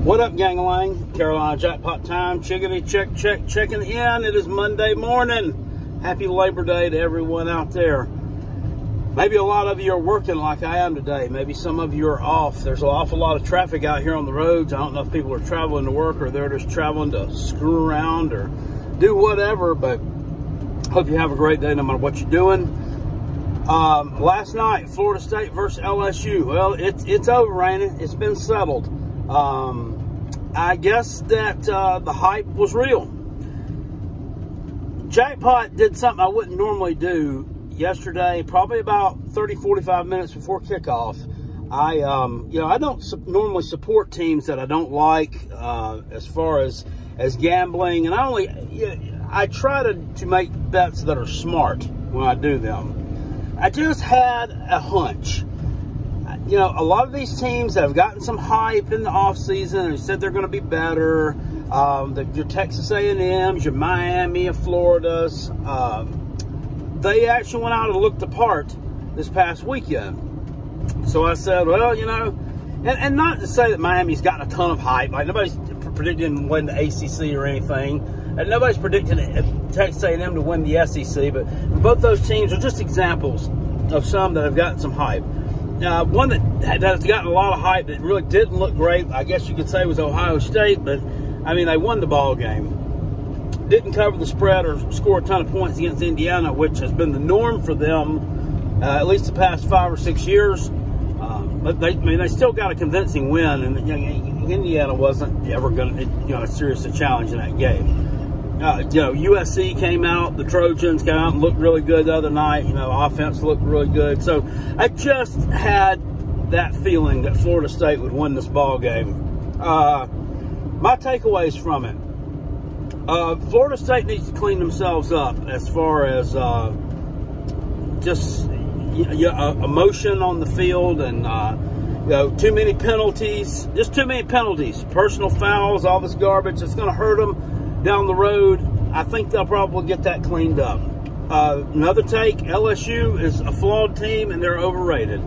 What up, gang-a-lang? Carolina Jackpot time. Chickadee check, checking in. It is Monday morning. Happy Labor Day to everyone out there. Maybe a lot of you are working like I am today. Maybe some of you are off. There's an awful lot of traffic out here on the roads. I don't know if people are traveling to work or they're just traveling to screw around or do whatever, but hope you have a great day no matter what you're doing. Last night, Florida State versus LSU. Well, it's over, Rainy. It's been settled. I guess that the hype was real. Jackpot did something I wouldn't normally do yesterday, probably about 30-45 minutes before kickoff. I don't normally support teams that I don't like as far as gambling, and I try to make bets that are smart when I do them. I just had a hunch. You know, a lot of these teams that have gotten some hype in the offseason and said they're going to be better, your Texas A&Ms, your Miami, your Floridas, they actually went out and looked the part this past weekend. So I said, well, you know, and not to say that Miami's gotten a ton of hype. Like, nobody's predicting to win the ACC or anything. And nobody's predicting Texas A&M to win the SEC. But both those teams are just examples of some that have gotten some hype. One that has gotten a lot of hype that really didn't look great, I guess you could say, was Ohio State. But, I mean, they won the ball game. Didn't cover the spread or score a ton of points against Indiana, which has been the norm for them at least the past 5 or 6 years. But they still got a convincing win, and Indiana wasn't ever going to seriously challenge in that game. USC came out, the Trojans came out and looked really good the other night. Offense looked really good. So I just had that feeling that Florida State would win this ball game. My takeaways from it: Florida State needs to clean themselves up as far as just emotion on the field and too many penalties, personal fouls, all this garbage. It's going to hurt them down the road. I think they'll probably get that cleaned up. Another take: LSU is a flawed team and they're overrated.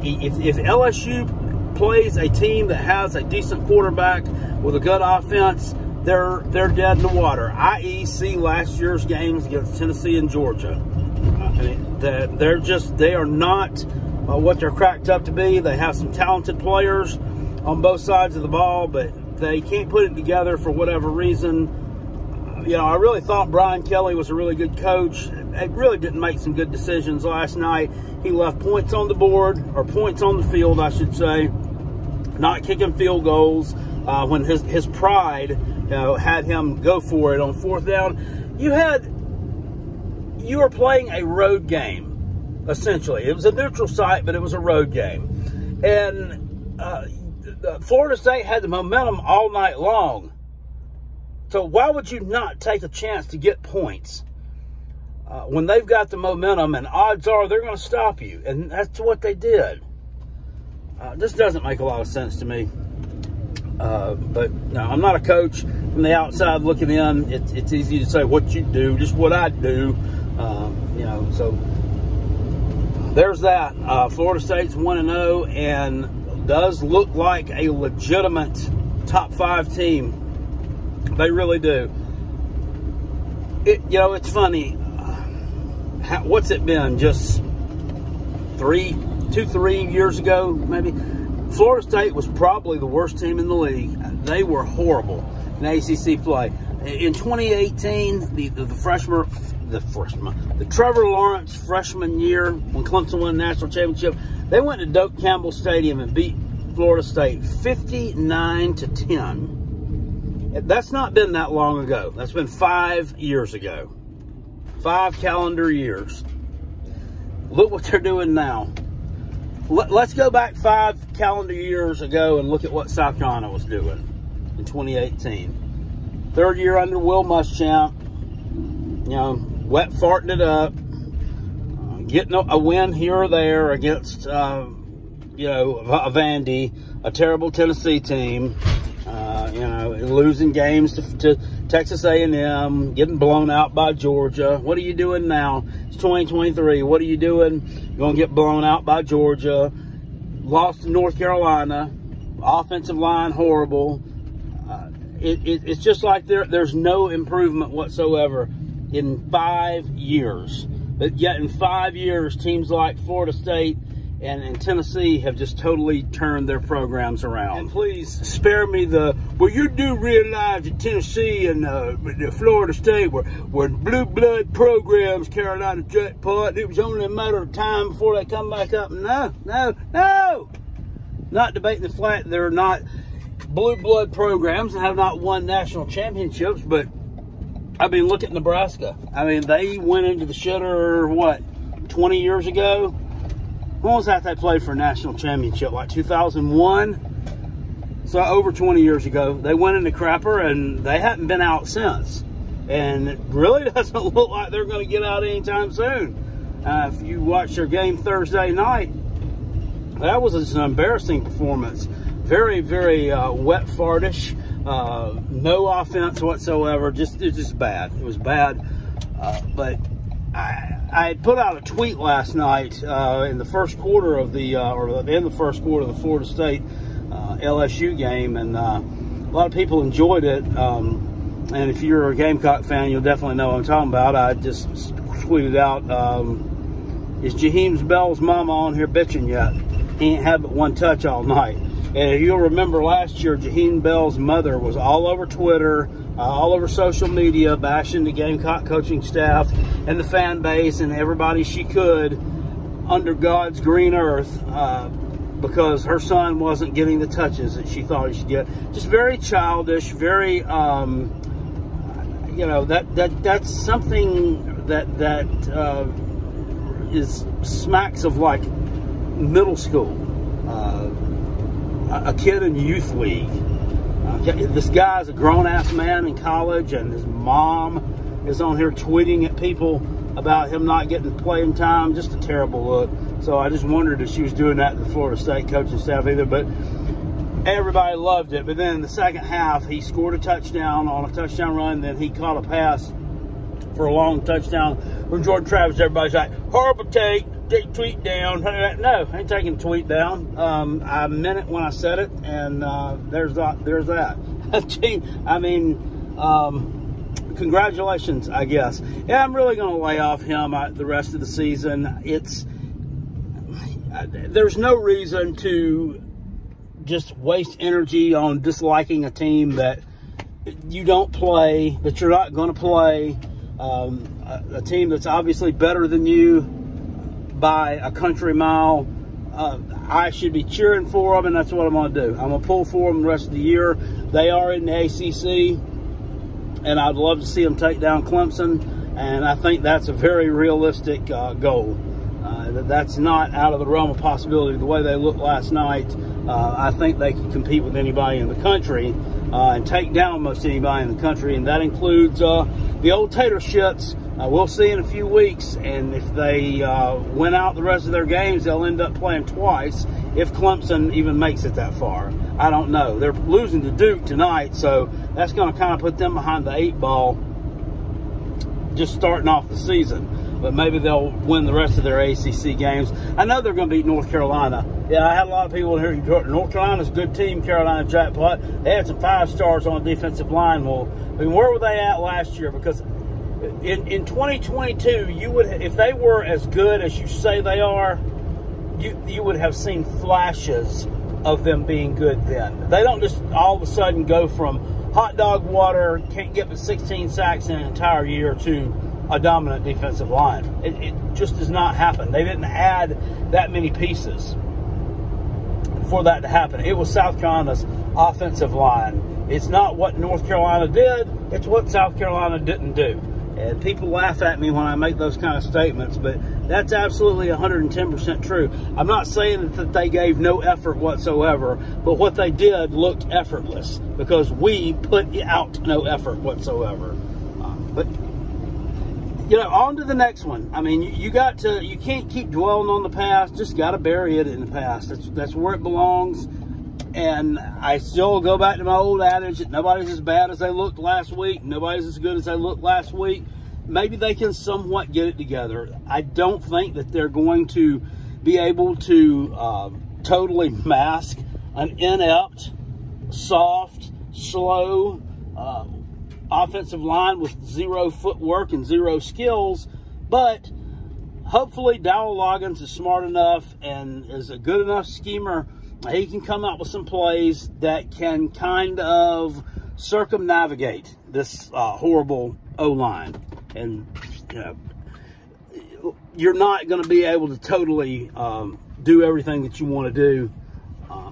If LSU plays a team that has a decent quarterback with a good offense, they're dead in the water. I.e., see last year's games against Tennessee and Georgia. They are not what they're cracked up to be. They have some talented players on both sides of the ball, but they can't put it together for whatever reason. I really thought Brian Kelly was a really good coach. He really didn't make some good decisions last night. He left points on the board, or points on the field, I should say, not kicking field goals when his pride had him go for it on fourth down. You were playing a road game, essentially. It was a neutral site, but it was a road game. And Florida State had the momentum all night long. So why would you not take a chance to get points when they've got the momentum, and odds are they're going to stop you? And that's what they did. This doesn't make a lot of sense to me. But no, I'm not a coach. From the outside looking in, it's easy to say what you do, just what I do. So there's that. Florida State's 1-0 and does look like a legitimate top 5 team. They really do. It's funny. What's it been? Just 3 years ago, maybe? Florida State was probably the worst team in the league. They were horrible in ACC play. In 2018, the Trevor Lawrence freshman year, when Clemson won the national championship, they went to Doak Campbell Stadium and beat Florida State 59-10. That's not been that long ago. That's been 5 years ago. 5 calendar years. Look what they're doing now. Let's go back 5 calendar years ago and look at what South Carolina was doing in 2018. 3rd year under Will Muschamp. Wet farting it up. Getting a win here or there against, Vandy, a terrible Tennessee team. Losing games to Texas A&M, getting blown out by Georgia. What are you doing now? It's 2023. What are you doing? You're going to get blown out by Georgia. Lost to North Carolina. Offensive line, horrible. It's just like there's no improvement whatsoever in 5 years. But yet in 5 years, teams like Florida State and Tennessee have just totally turned their programs around. And please spare me well, you do realize that Tennessee and Florida State were blue blood programs, Carolina Jackpot. It was only a matter of time before they come back up. No. Not debating the fact they're not blue blood programs and have not won national championships, but I mean, look at Nebraska. I mean, they went into the shitter, what, 20 years ago? When was that they played for a national championship? Like 2001? So over 20 years ago. They went into crapper, and they haven't been out since. And it really doesn't look like they're going to get out anytime soon. If you watch their game Thursday night, that was an embarrassing performance. Very, very wet fartish. No offense whatsoever. It's just bad. It was bad. But I put out a tweet last night in the first quarter of or at the end of the first quarter of the Florida State LSU game, and a lot of people enjoyed it. And if you're a Gamecock fan, you'll definitely know what I'm talking about. I just tweeted out, is Jaheim Bell's mama on here bitching yet? He ain't had but one touch all night. And if you'll remember last year, Jaheim Bell's mother was all over Twitter, all over social media, bashing the Gamecock coaching staff and the fan base and everybody she could under God's green earth because her son wasn't getting the touches that she thought he should get. Just very childish, very, you know, that's something that is smacks of like middle school. A kid in youth league. This guy's a grown-ass man in college, and his mom is on here tweeting at people about him not getting playing time. Just a terrible look. So I just wondered if she was doing that to the Florida State coaching staff either. But everybody loved it. But then in the second half, he scored a touchdown on a touchdown run. Then he caught a pass for a long touchdown from Jordan Travis. Everybody's like, horrible take tweet down. No, I ain't taking the tweet down. I meant it when I said it, and there's that. I mean, congratulations, I guess. Yeah, I'm really going to lay off him the rest of the season. There's no reason to just waste energy on disliking a team that you don't play, that you're not going to play, a team that's obviously better than you by a country mile. I should be cheering for them, and that's what I'm going to do. I'm going to pull for them the rest of the year. They are in the ACC, and I'd love to see them take down Clemson, and I think that's a very realistic goal. That's not out of the realm of possibility. The way they looked last night, I think they can compete with anybody in the country and take down most anybody in the country, and that includes the old tater shits. We'll see in a few weeks, and if they win out the rest of their games, they'll end up playing twice if Clemson even makes it that far. I don't know. They're losing to Duke tonight, so that's going to kind of put them behind the 8 ball just starting off the season. But maybe they'll win the rest of their ACC games. I know they're going to beat North Carolina. Yeah, I had a lot of people here. North Carolina's a good team, Carolina Jackpot. They had some 5 stars on the defensive line. Well, I mean, where were they at last year? Because in 2022, you would, if they were as good as you say they are, you would have seen flashes of them being good then. They don't just all of a sudden go from hot dog water, can't get but 16 sacks in an entire year to a dominant defensive line. It just does not happen. They didn't add that many pieces for that to happen. It was South Carolina's offensive line. It's not what North Carolina did, it's what South Carolina didn't do. And people laugh at me when I make those kind of statements, but that's absolutely 110% true. I'm not saying that they gave no effort whatsoever, but what they did looked effortless because we put out no effort whatsoever. But you know, on to the next one. I mean, you can't keep dwelling on the past. Just got to bury it in the past. That's where it belongs. And I still go back to my old adage that nobody's as bad as they looked last week. Nobody's as good as they looked last week. Maybe they can somewhat get it together. I don't think that they're going to be able to totally mask an inept, soft, slow offensive line with zero footwork and zero skills, but hopefully Dowell Loggins is smart enough and is a good enough schemer. He can come up with some plays that can kind of circumnavigate this horrible O-line. And you're not going to be able to totally do everything that you want to do,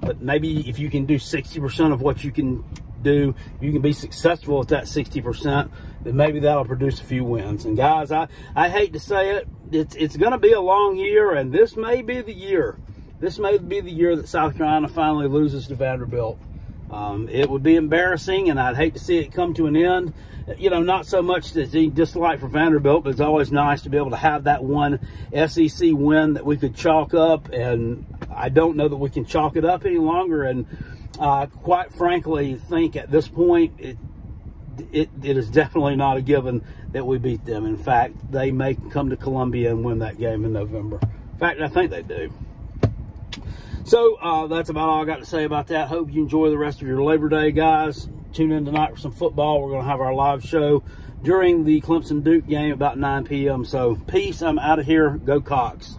but maybe if you can do 60% of what you can do, you can be successful at that 60%, then maybe that'll produce a few wins. And guys, I hate to say it, it's going to be a long year, and this may be the year. This may be the year that South Carolina finally loses to Vanderbilt. It would be embarrassing, and I'd hate to see it come to an end. You know, not so much that the dislike for Vanderbilt, but it's always nice to be able to have that one SEC win that we could chalk up, and I don't know that we can chalk it up any longer. And quite frankly, think at this point, it is definitely not a given that we beat them. In fact, they may come to Columbia and win that game in November. In fact, I think they do. So that's about all I got to say about that. Hope you enjoy the rest of your Labor Day, guys. Tune in tonight for some football. We're going to have our live show during the Clemson-Duke game about 9 p.m. So peace. I'm out of here. Go Cox.